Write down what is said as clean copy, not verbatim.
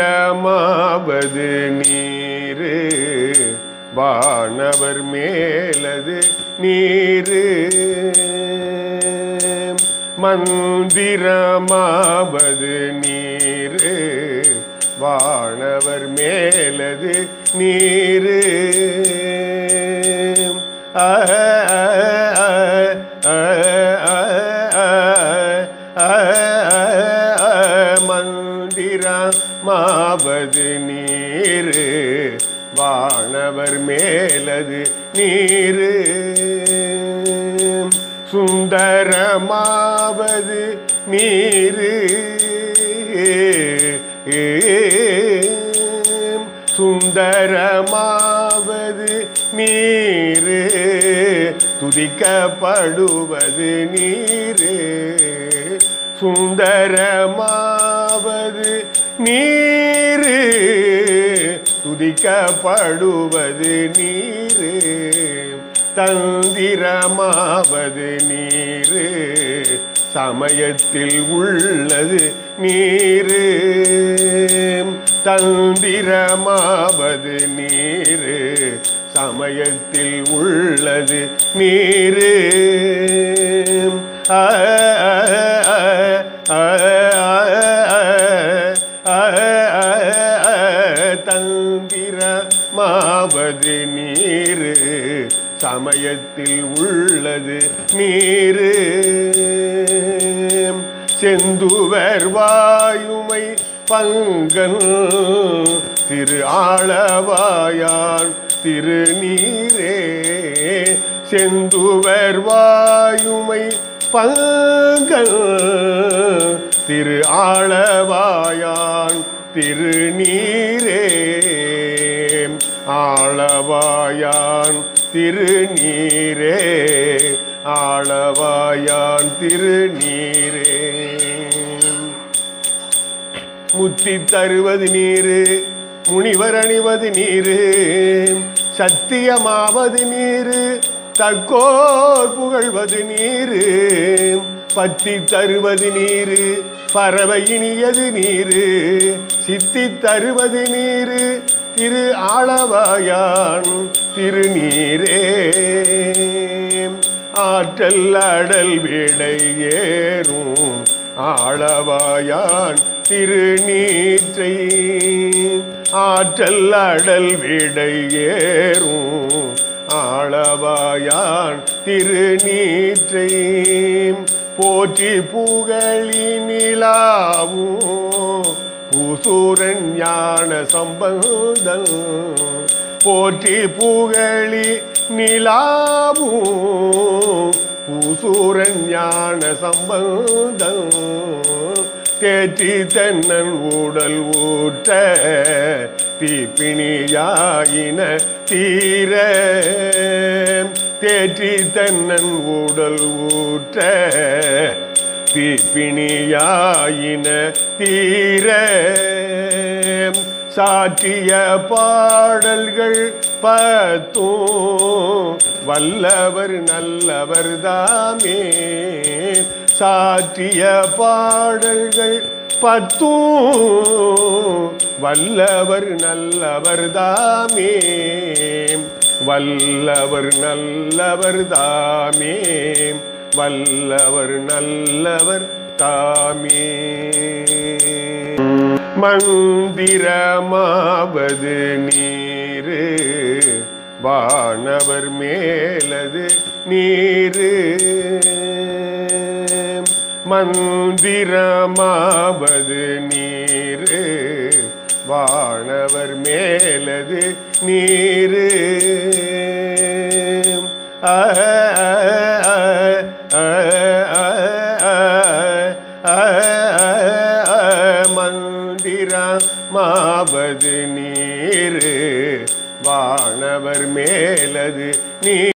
மந்திரமாவது நீரு வானவர் மேலது நீரு மந்திரமாவது நீரு வானவர் மேலது நீரு மந்திரமாவது நீரு வானவர் மேலது நீரு சுந்தரமாவது நீரு சுந்தரமாவது நீரு துதிக்கப்படுவது நீரு சுந்தரமாவது நீரு துதிக்கப்படுவது நீரு தந்திரமாவது நீரு சமயத்தில் உள்ளது நீரு தந்திரமாவது நீரு சமயத்தில் உள்ளது நீரு தந்திரமாவது நீரு சமயத்தில் உள்ளது நீரு செந்துவர் வாயுமை பங்கன் திரு ஆளவாயான் திருநீரே செந்துவர் வாயுமை பங்கன் திரு ஆளவாயான் திருநீரே ஆளவாயான் திருநீரே ஆளவாயான் திருநீரே முத்தி தருவது நீரு முனிவர் அணிவது நீரு சத்தியமாவது நீரு தக்கோர் புகழ்வது நீரு பத்தி தருவது நீரு பறவை இனியது நீரு சித்தி தருவது நீரு திரு ஆளவாயான் திருநீரே ஆற்றல் அடல் விடை ஏறும் ஆளவாயான் திருநீற்றை ஆற்றல் அடல் விடை ஏறும் ஆளவாயான் திருநீற்றை போற்றி புகழி நிலாவும் பூசூரன் ஞான சம்பந்தன் போற்றி புகழி நிலாவும் பூசூரன் ஞான சம்பந்தன் தேற்றி தென்னன் உடல் ஊற்ற தீப்பிணியாயின தீர தேற்றி தென்னன் உடல் ஊற்ற தீப்பிணியாயின தீர சாற்றிய பாடல்கள் பத்தும் வல்லவர் நல்லவர் தாமே சாற்றிய பாடல்கள் பத்தும் வல்லவர் நல்லவர் தாமே வல்லவர் நல்லவர் தாமே வல்லவர் நல்லவர் தாமே மந்திரமாவது நீரு வானவர் மேலது நீரு மந்திரமாவது நீரு வானவர் மேலது நீரு மந்திரமாவது நீரு வானவர் மேலது நீ